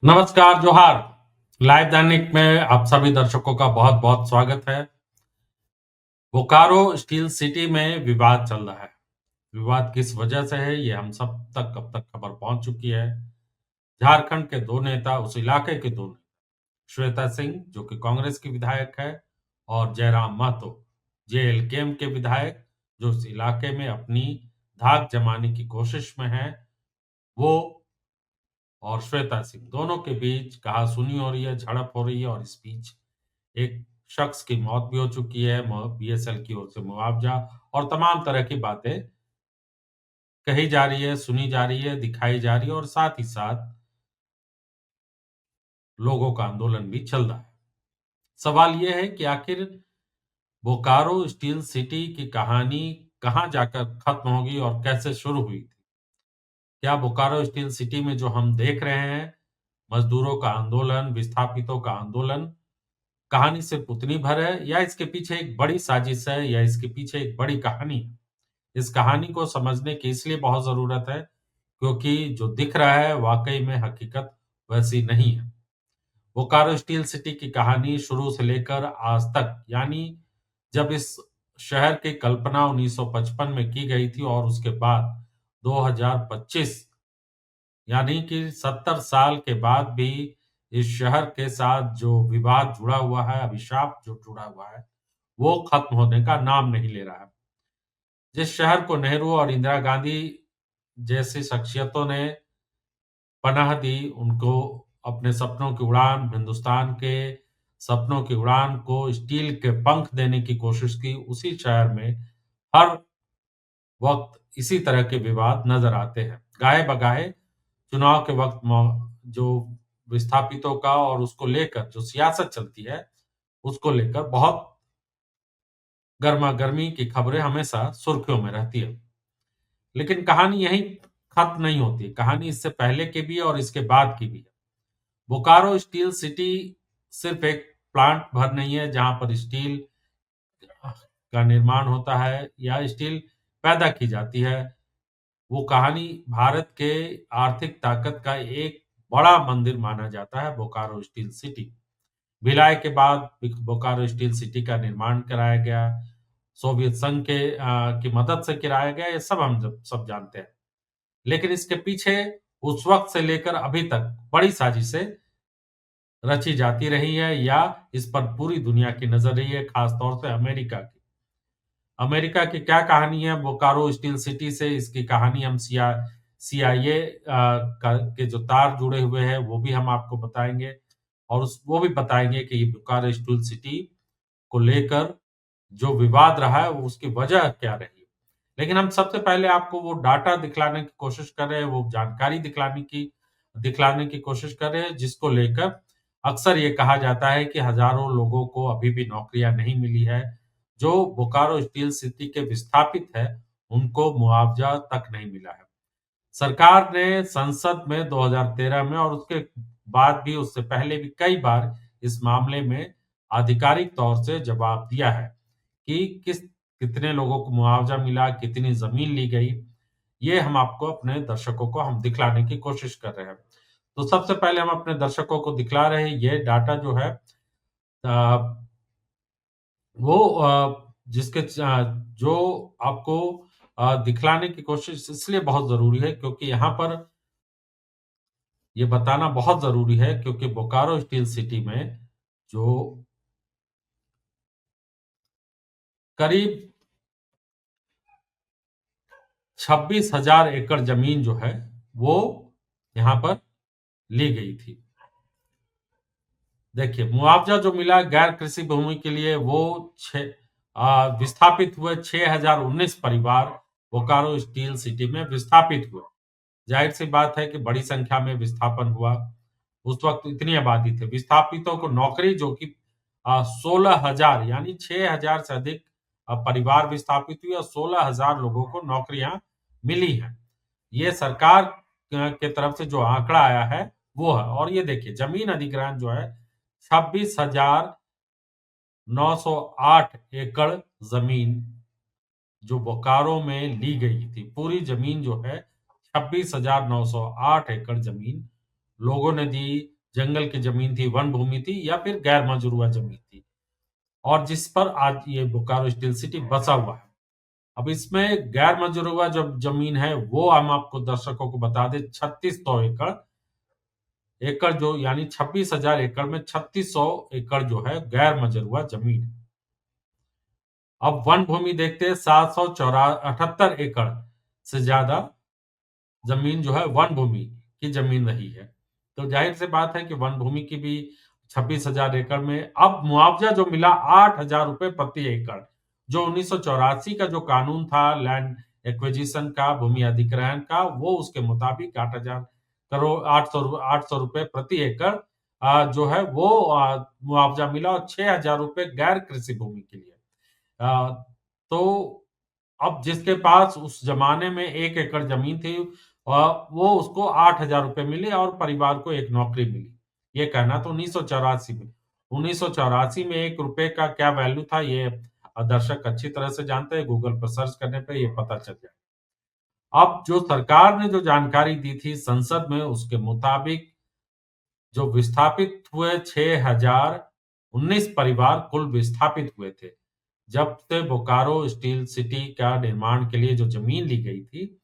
नमस्कार, जोहार। लाइव दैनिक में आप सभी दर्शकों का बहुत-बहुत स्वागत है। बोकारो स्टील सिटी में विवाद चल रहा है। विवाद किस वजह से है, ये हम सब तक अब तक खबर पहुंच चुकी है। झारखंड के 2 नेता, उस इलाके के 2 नेता, श्वेता सिंह जो कि कांग्रेस की विधायक है और जयराम महतो, जेएलकेएम के विधायक, जो उस इलाके में अपनी धाक जमाने की कोशिश में हैं, वो और श्वेता सिंह दोनों के बीच कहा-सुनी हो रही है, झड़प हो रही है और इस बीच एक शख्स की मौत भी हो चुकी है, बीएसएल की ओर से मुआवजा और तमाम तरह की बातें कही जा रही है, सुनी जा रही है, दिखाई जा रही है और साथ ही साथ लोगों का आंदोलन भी चल रहा है। सवाल ये है कि आखिर बोकारो स्टील सिटी की कहानी कहाँ जाकर खत्म होगी और कैसे शुरू हुई थी? क्या बोकारो स्टील सिटी में जो हम देख रहे हैं, मजदूरों का आंदोलन, विस्थापितों का आंदोलन, कहानी सिर्फ उतनी भर है या इसके पीछे एक बड़ी साजिश है या इसके पीछे एक बड़ी कहानी है? इस कहानी को समझने की इसलिए बहुत ज़रूरत है, क्योंकि जो दिख रहा है वाक़ई में हकीकत वैसी नहीं है। बोकारो स्टील सिटी की कहानी शुरू से लेकर आज तक यानी जब इस शहर की कल्पना 1955 में की गई थी और उसके बाद 2025 यानी कि 70 साल के बाद भी इस शहर के साथ जो विवाद जुड़ा हुआ है, अभिशाप जो जुड़ा हुआ है, वो खत्म होने का नाम नहीं ले रहा है। जिस शहर को नेहरू और इंदिरा गांधी जैसी शख्सियतों ने पनाह दी, उनको अपने सपनों की उड़ान, हिंदुस्तान के सपनों की उड़ान को स्टील के पंख देने की कोशिश की, उसी शहर में हर वक़्त इसी तरह के विवाद नज़र आते हैं। गाहे-बगाहे चुनाव के वक़्त जो विस्थापितों का और उसको लेकर जो सियासत चलती है, उसको लेकर बहुत गरमा-गर्मी की खबरें हमेशा सुर्खियों में रहती है। लेकिन कहानी यहीं खत्म नहीं होती, कहानी इससे पहले की भी है और इसके बाद की भी है। बोकारो स्टील सिटी सिर्फ एक प्लांट भर नहीं है जहाँ पर स्टील का निर्माण होता है या स्टील पैदा की जाती है। वो कहानी भारत के आर्थिक ताकत का एक बड़ा मंदिर माना जाता है बोकारो स्टील सिटी। भिलाई के बाद बोकारो स्टील सिटी का निर्माण कराया गया, सोवियत संघ की मदद से कराया गया, ये सब हम सब जानते हैं। लेकिन इसके पीछे उस वक़्त से लेकर अभी तक बड़ी साजिशें रची जाती रही है या इस पर पूरी दुनिया की नज़र रही है, ख़ास तौर से अमेरिका की। अमेरिका की क्या कहानी है बोकारो स्टील सिटी से, इसकी कहानी हम सीआईए का के जो तार जुड़े हुए हैं, वो भी हम आपको बताएँगे और वो भी बताएँगे कि ये बोकारो स्टील सिटी को लेकर जो विवाद रहा है, वो उसकी वजह क्या रही। लेकिन हम सबसे पहले आपको वो डाटा दिखलाने की कोशिश कर रहे हैं, वो जानकारी दिखलाने की कोशिश कर रहे हैं, जिसको लेकर अक्सर ये कहा जाता है कि हज़ारों लोगों को अभी भी नौकरियाँ नहीं मिली है। जो बोकारो स्टील सिटी के विस्थापित हैं, उनको मुआवज़ा तक नहीं मिला है। सरकार ने संसद में 2013 में और उसके बाद भी उससे पहले भी कई बार इस मामले में आधिकारिक तौर से जवाब दिया है कि कितने लोगों को मुआवज़ा मिला, कितनी ज़मीन ली गई। ये हम आपको अपने दर्शकों को हम दिखलाने की कोशिश कर रहे हैं। तो सबसे पहले हम अपने दर्शकों को दिखला रहे हैं ये डाटा जो है अ, वो जिसके जो आपको दिखलाने की कोशिश इसलिए बहुत ज़रूरी है क्योंकि यहाँ पर ये बताना बहुत ज़रूरी है क्योंकि बोकारो स्टील सिटी में जो करीब 26,000 एकड़ ज़मीन जो है, वो यहाँ पर ली गई थी। देखिए, मुआवज़ा जो मिला गैर कृषि भूमि के लिए वो विस्थापित हुए 6,019 परिवार बोकारो स्टील सिटी में विस्थापित हुए। ज़ाहिर-सी बात है कि बड़ी संख्या में विस्थापन हुआ। उस वक़्त इतनी आबादी थी। विस्थापितों को नौकरी जो कि 16,000 यानी 6,000 से अधिक परिवार विस्थापित हुए और 16,000 लोगों को नौकरियाँ मिली हैं। ये सरकार के तरफ से जो आंकड़ा आया है, वो है और ये देखिए ज़मीन अधिग्रहण जो है 26,908 एकड़ ज़मीन जो बोकारो में ली गई थी। पूरी ज़मीन जो है 26,908 एकड़ ज़मीन लोगों ने दी, जंगल की ज़मीन थी, वन भूमि थी या फिर गैर मंजूर ज़मीन थी और जिस पर आज ये बोकारो स्टील सिटी बसा हुआ है। अब इसमें गैर मंजूर जो ज़मीन है, वो हम आपको दर्शकों को बता दें 3600 एकड़ एकड़ जो यानी 26,000 एकड़ में 3600 एकड़ जो है गैर मंजूर ज़मीन है। अब वन भूमि देखते हैं 778 एकड़ से ज़्यादा ज़मीन जो है वन भूमि की ज़मीन रही है। तो ज़ाहिर-सी बात है कि वन भूमि की भी 26,000 एकड़ में अब मुआवज़ा जो मिला ₹8,000 प्रति एकड़, जो 1984 का जो कानून था लैंड एक्विजिशन का, भूमि अधिग्रहण का, वो उसके मुताबिक 8,000 करोड़ 800 रुपए प्रति एकड़ जो है वो मुआवज़ा मिला और ₹6,000 गैर कृषि भूमि के लिए। अ, तो अब जिसके पास उस ज़माने में 1 एकड़ ज़मीन थी वो उसको ₹8,000 मिले और परिवार को एक नौकरी मिली। ये कहना तो 1984 में। 1984 में ₹1 का क्या वैल्यू था ये दर्शक अच्छी तरह से जानते हैं, गूगल पर सर्च करने पे ये पता चल जाएगा। अब जो सरकार ने जो जानकारी दी थी संसद में उसके मुताबिक जो विस्थापित हुए 6,019 परिवार कुल विस्थापित हुए थे। जब से बोकारो स्टील सिटी का निर्माण के लिए जो ज़मीन ली गई थी,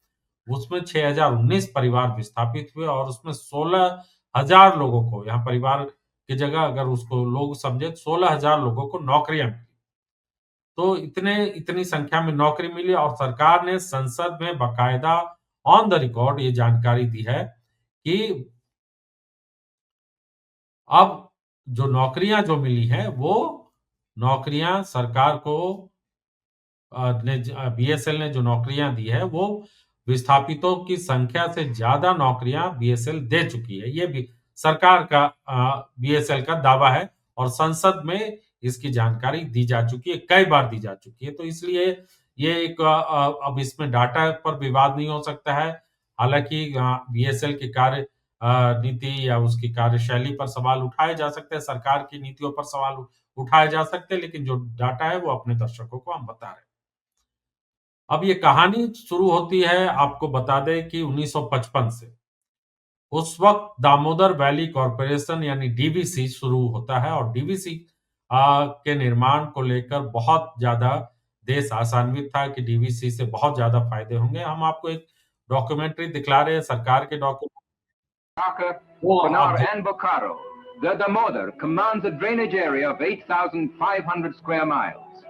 उसमें 6,019 परिवार विस्थापित हुए और उसमें 16,000 लोगों को यहाँ परिवार की जगह अगर उसको लोग समझे 16,000 लोगों को नौकरियाँ मिली। तो इतनी संख्या में नौकरी मिली और सरकार ने संसद में बाकायदा ऑन द रिकॉर्ड ये जानकारी दी है कि अब जो नौकरियाँ जो मिली हैं, वो नौकरियाँ सरकार को बीएसएल ने जो नौकरियाँ दी है, वो विस्थापितों की संख्या से ज़्यादा नौकरियाँ बीएसएल दे चुकी है। ये भी सरकार का बीएसएल का दावा है और संसद में इसकी जानकारी दी जा चुकी है, कई बार दी जा चुकी है। तो इसलिए ये एक अब इसमें डाटा पर विवाद नहीं हो सकता है। हालाँकि बीएसएल की नीति या उसकी कार्यशैली पर सवाल उठाए जा सकते हैं, सरकार की नीतियों पर सवाल उठाए जा सकते हैं, लेकिन जो डाटा है, वो अपने दर्शकों को हम बता रहे हैं। अब ये कहानी शुरू होती है आपको बता दें कि 1955 से। उस वक़्त दामोदर वैली कॉर्पोरेशन यानी डीवीसी शुरू होता है और डीवीसी के निर्माण को लेकर बहुत ज़्यादा देश आशान्वित था कि डीवीसी से बहुत ज़्यादा फ़ायदे होंगे। हम आपको एक डॉक्यूमेंट्री दिखला रहे हैं सरकार के Dhaka, वो आप Kunar, and Bokaro. The Damodar commands a drainage area of 8,500 square miles.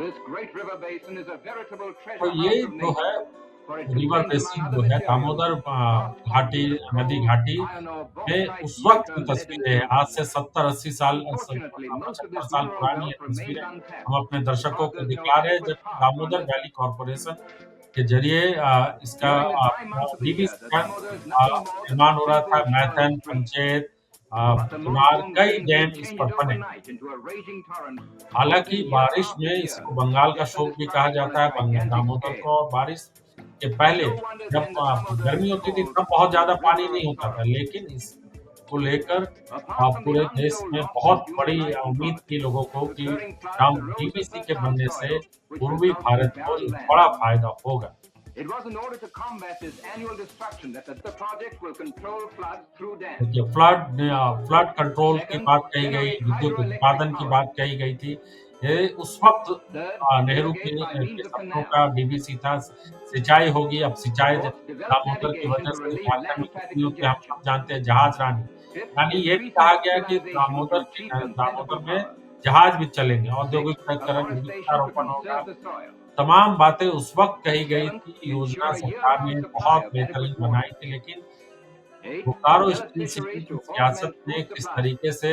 This great river basin is a veritable तो treasure ये house of जो है nature, for it river contains, among basin other जो है materials, Damodar rock, घाटी copper, नदी coal, घाटी iron ore, में bauxite, उस वक़्त की mica, lead, and तस्वीरें हैं। आज silver. से 70-80 साल Unfortunately, most of 75 this साल mineral पुरानी ये wealth remains तस्वीरें untapped हम अपने दर्शकों because को there's no दिखा रहे हैं adequate जबकि power to Damodar unload valley it. Corporation के ज़रिए इसका During the dry months of the year, DVC the का Damodar is nothing more than a निर्माण हो रहा था। simple shallow Maithon, stream. Panchet, But the Kunar monsoon कई rains डैम will इस change पर it बने। overnight into a raging torrent, हालाँकि causing year बारिश after में year इसको बंगाल का death and शोक भी कहा destruction on जाता a है gigantic दामोदर scale. को और बारिश के पहले No wonder जब then the Damodar गर्मी is होती थी called तब बहुत the ज़्यादा पानी River नहीं of होता था, Sorrows. लेकिन इसको लेकर Apart from the पूरे देश untold में loss of बहुत human बड़ी life and उम्मीद थी property, लोगों को कि recurring floods हम erodes a डीवीसी के fertile बनने से soil, which पूर्वी results in भारत को barren एक land. बड़ा फ़ायदा होगा। It was in order to combat this annual destruction that the project will control floods through dams. देखिए फ्लड कंट्रोल की Second, बात कही गई, generate विद्युत hydroelectric उत्पादन की power. बात कही गई थी। ये उस वक़्त Third, नेहरू irrigate by के means of सपनों canals. का डीवीसी था, सिंचाई होगी। अब सिंचाई Fourth, develop दामोदर की navigation वजह to से relieve झारखंड में land-traffic कितनी होती है, हम congestion. सब जानते हैं, जहाज रानी। Fifth, यानी ये भी increase कहा गया कि industrialization through cheap and plentiful Damodar में power. जहाज भी चलेंगे, औद्योगिक Sixth, afforestation to वृक्षारोपण होगा। conserve the soil. तमाम बातें उस वक़्त कही गई Seventh, थी, योजना ensure a सरकार year-round ने supply बहुत of बेहतरीन adequate water. बनाई थी, लेकिन Eighth, Bokaro develop steel city fisheries की to सियासत augment ने food किस supply. तरीके से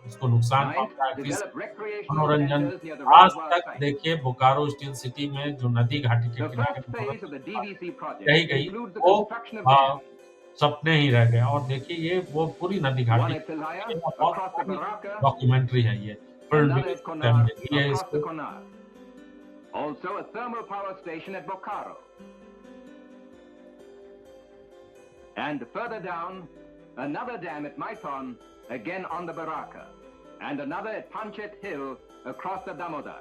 उसको नुकसान Ninth, पहुँचाया, किस develop recreational मनोरंजन centers near the आज reservoir तक site. देखिए बोकारो स्टील सिटी में जो नदी घाटी के The किनारे first phase of मनोरंजन the की बात DVC कही project गई, includes the वो construction of अ, dams. सपने ही रह गए और देखिए ये वो पूरी नदी घाटी One at Pilaya, बहुत across the पुरानी Baraka, डॉक्यूमेंट्री है ये, फिल्म another डिवीज़न at से हमने Konar, ली है across the इसको। Konar. Also a thermal power station at Bokaro. And further down, another dam at Maiton, again on the Baraka. And another at Panchet Hill, across the Damodar.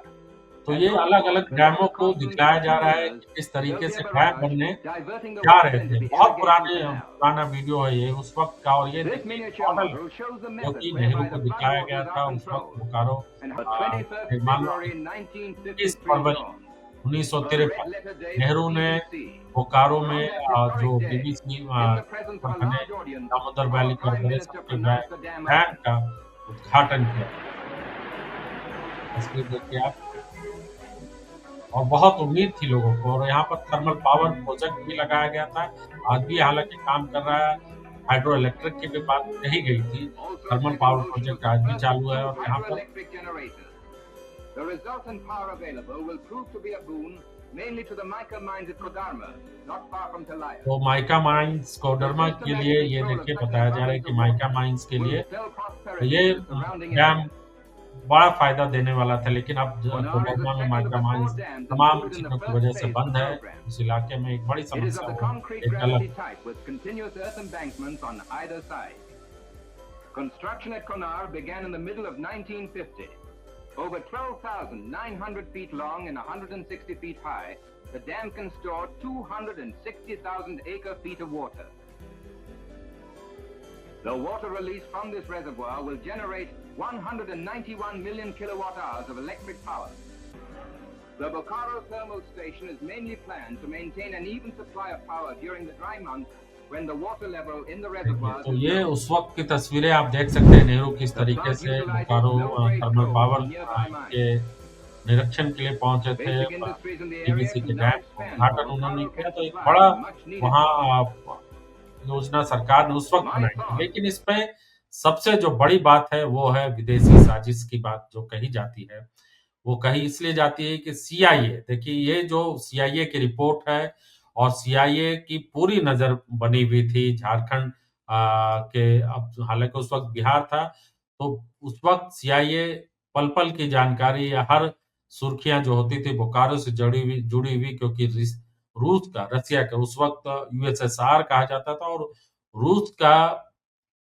तो ये As अलग-अलग overflow डैमों prevents को crossings दिखाया for जा 2 रहा है years, कि किस there'll तरीके be a से डैम barrage बनने diverting the जा water रहे into थे। the बहुत irrigation canal. पुराना वीडियो है ये उस वक़्त का, और ये This देखिए miniature मॉडल है, model shows the जो method कि नेहरू whereby को the दिखाया गया floodwaters are था उस वक़्त controlled. Bokaro And her 21st मान लो February 21 1953 February dawn, a 1953 red-letter day Nehru for ने BBC. बोकारो For में on that जो historic day, BBC in the presence of a बने large audience, Damodar our valley Prime corporation Minister के pronounced the dam dam open. का उद्घाटन किया। तस्वीर देखिए आप, और बहुत उम्मीद थी लोगों को, और यहाँ पर थर्मल पावर प्रोजेक्ट भी लगाया गया था। आज भी हालाँकि काम कर रहा है। हाइड्रो इलेक्ट्रिक की भी बात कही गई थी। Also thermal set in power motion was project the आज भी first चालू है, two और यहाँ पर hydroelectric generators. The resultant power available will prove to be a boon, mainly to the mica mines at Kodarma, not far from Talaya. तो mica mines Koderma के लिए ये देखिए बताया जा रहा है कि माइका माइंस के लिए Will spell तो prosperity ये to the surrounding dam area. बड़ा फ़ायदा देने वाला था, लेकिन अब Konar is कोडरमा the में second of mica the 4 mines dams तमाम included in the चीज़ों की first वजह से phase of बंद the है। program. उस इलाके में एक बड़ी It is समस्या of the वो concrete एक gravity अलग type with continuous earth embankments on either side. Construction at Konar began in the middle of 1950. Over 12,900 feet long and 160 feet high, the dam can store 260,000 acre-feet of water. The water released from this reservoir will generate 191 million kilowatt hours of electric power. The Bokaro Thermal Station is mainly planned to maintain an even supply of power during the dry months when the water level in the देखिए। reservoirs तो is ये low. उस वक़्त की तस्वीरें आप देख सकते हैं, नेहरू किस The तरीके plant से utilizes Bokaro low-grade thermal coal power from nearby के mines. निरीक्षण के लिए पहुंचे थे। Basic industries in the area BBC के can now डैम का expand, उद्घाटन so उन्होंने Bokaro किया, can तो एक supply बड़ा much needed वहाँ power. योजना सरकार ने उस वक़्त My बनाई थी। thought, लेकिन इसमें सबसे जो बड़ी बात है वो है विदेशी साजिश की बात जो कही जाती है। वो कही इसलिए जाती है कि सीआईए, देखिए ये जो सीआईए की रिपोर्ट है, और सीआईए की पूरी नज़र बनी हुई थी झारखंड के, अब हालाँकि उस वक़्त बिहार था, तो उस वक़्त सीआईए पल-पल की जानकारी या हर सुर्खियाँ जो होती थी बोकारो से जुड़ी हुई, क्योंकि रसिया का उस वक़्त यूएसएसआर कहा जाता था, और रूस का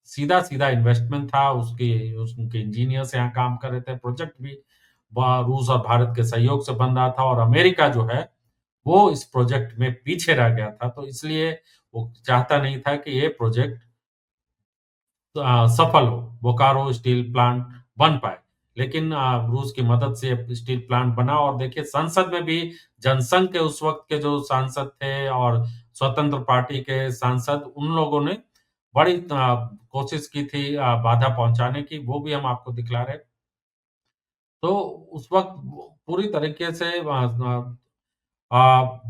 सीधा-सीधा इन्वेस्टमेंट था, उनके इंजीनियर्स यहाँ काम कर रहे थे, प्रोजेक्ट भी रूस और भारत के सहयोग से बन रहा था, और अमेरिका जो है, वो इस प्रोजेक्ट में पीछे रह गया था, तो इसलिए वो चाहता नहीं था कि ये प्रोजेक्ट सफल हो, बोकारो स्टील प्लांट बन पाए। लेकिन रूस की मदद से स्टील प्लांट बना, और देखिए संसद में भी जनसंघ के उस वक़्त के जो सांसद थे और स्वतंत्र पार्टी के सांसद, उन लोगों ने बड़ी कोशिश की थी बाधा पहुँचाने की, वो भी हम आपको दिखला रहे हैं। तो उस वक़्त पूरी तरीके से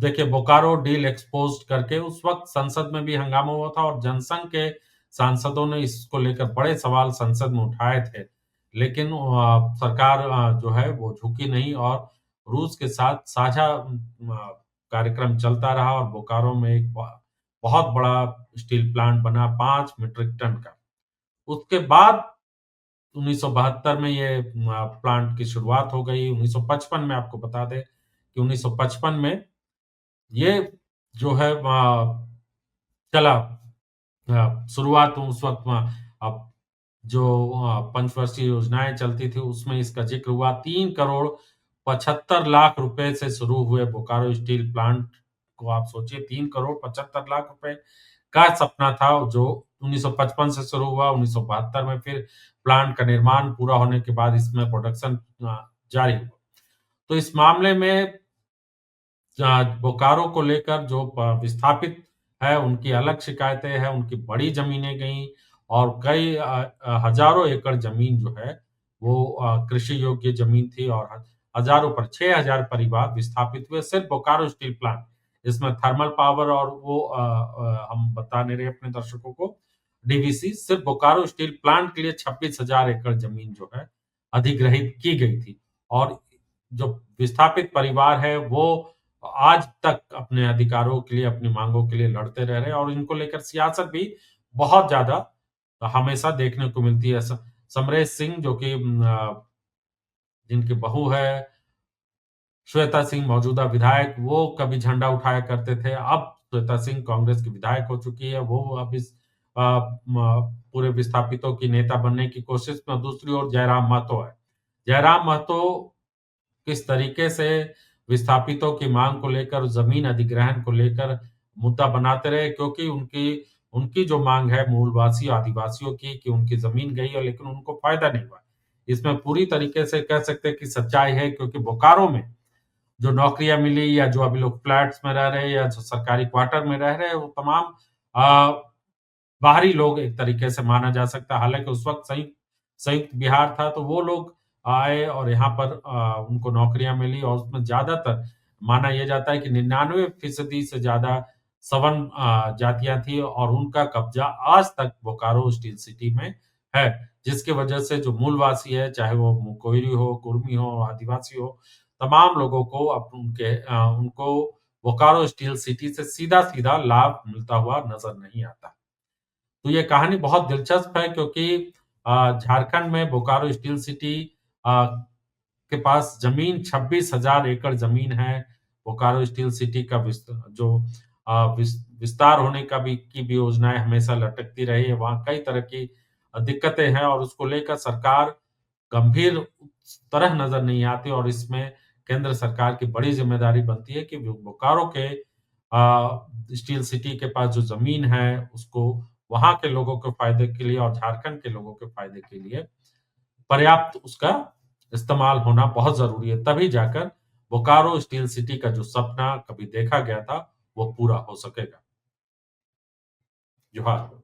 देखिए बोकारो डील एक्सपोज़्ड करके उस वक़्त संसद में भी हंगामा हुआ था, और जनसंघ के सांसदों ने इसको लेकर बड़े सवाल संसद में उठाए थे। लेकिन सरकार जो है वो झुकी नहीं, और रूस के साथ साझा कार्यक्रम चलता रहा, और बोकारो में एक बहुत बड़ा स्टील प्लांट बना 5 मीट्रिक टन का। उसके बाद 1972 में ये प्लांट की शुरुआत हो गई। 1955 में आपको बता दें कि 1955 में ये जो है चला, शुरुआत उस वक़्त अब जो पंचवर्षीय योजनाएँ चलती थी उसमें इसका ज़िक्र हुआ। 3 करोड़ 75 लाख रुपए से शुरू हुए बोकारो स्टील प्लांट को आप सोचिए, 3 करोड़ 75 लाख रुपए का सपना था, जो 1955 से शुरू हुआ, 1972 में फिर प्लांट का निर्माण पूरा होने के बाद इसमें प्रोडक्शन जारी हुआ। तो इस मामले में बोकारो को लेकर जो विस्थापित है, उनकी अलग शिकायतें हैं, उनकी बड़ी ज़मीनें गईं, और कई हज़ारों एकड़ ज़मीन जो है, वो कृषि योग्य ज़मीन थी, और हज़ारों पर 6,000 परिवार विस्थापित हुए, सिर्फ़ बोकारो स्टील प्लांट। इसमें थर्मल पावर और वो हम बता नहीं रहे अपने दर्शकों को, डीवीसी, सिर्फ़ बोकारो स्टील प्लांट के लिए 26,000 एकड़ ज़मीन जो है, अधिग्रहित की गई थी, और जो विस्थापित परिवार है, वो आज तक अपने अधिकारों के लिए, अपनी माँगों के लिए लड़ते रह रहे हैं, और इनको लेकर सियासत भी बहुत ज़्यादा हमेशा देखने को मिलती है। समरेश सिंह जो कि जिनकी बहू है श्वेता सिंह, मौजूदा विधायक, वो कभी झंडा उठाया करते थे। अब श्वेता सिंह कांग्रेस की विधायक हो चुकी है, वो अब इस अ, म पूरे विस्थापितों की नेता बनने की कोशिश में। दूसरी ओर जयराम महतो है। जयराम महतो किस तरीके से विस्थापितों की मांग को लेकर, जमीन अधिग्रहण को लेकर मुद्दा बनाते रहे, क्योंकि उनकी उनकी जो मांग है मूलवासी आदिवासियों की कि उनकी जमीन गई है, लेकिन उनको फायदा नहीं हुआ। इसमें पूरी तरीके से कह सकते हैं कि सच्चाई है, क्योंकि बोकारो में जो नौकरियां मिली या जो अभी लोग फ्लैट्स में रह रहे हैं या जो सरकारी क्वार्टर में रह रहे हैं, वो तमाम बाहरी लोग एक तरीके से माना जा सकता है। हालांकि उस वक्त संयुक्त संयुक्त बिहार था, तो वो लोग आए और यहाँ पर उनको नौकरियां मिली, और उसमें ज्यादातर माना यह जाता है कि 99% से ज्यादा सवर्ण जातियां थी, और उनका कब्जा आज तक बोकारो स्टील सिटी में है, जिसकी वजह से जो मूलवासी है, चाहे वो कोयरी हो, कुर्मी हो, आदिवासी हो, तमाम लोगों को अब उनको बोकारो स्टील सिटी से सीधा-सीधा लाभ मिलता हुआ नज़र नहीं आता। तो ये कहानी बहुत दिलचस्प है, क्योंकि झारखंड में बोकारो स्टील सिटी अ, के पास ज़मीन 26,000 एकड़ ज़मीन है। बोकारो स्टील सिटी का विस्तार होने का भी की भी योजनाएँ हमेशा लटकती रही है। वहाँ कई तरह की दिक्कतें हैं, और उसको लेकर सरकार गंभीर उस तरह नज़र नहीं आती, और इसमें केंद्र सरकार की बड़ी ज़िम्मेदारी बनती है कि वो बोकारो के स्टील सिटी के पास जो ज़मीन है, उसको वहाँ के लोगों के फ़ायदे के लिए और झारखंड के लोगों के फ़ायदे के लिए पर्याप्त उसका इस्तेमाल होना बहुत ज़रूरी है। तभी जाकर बोकारो स्टील सिटी का जो सपना कभी देखा गया था, वो पूरा हो सकेगा। जोहार।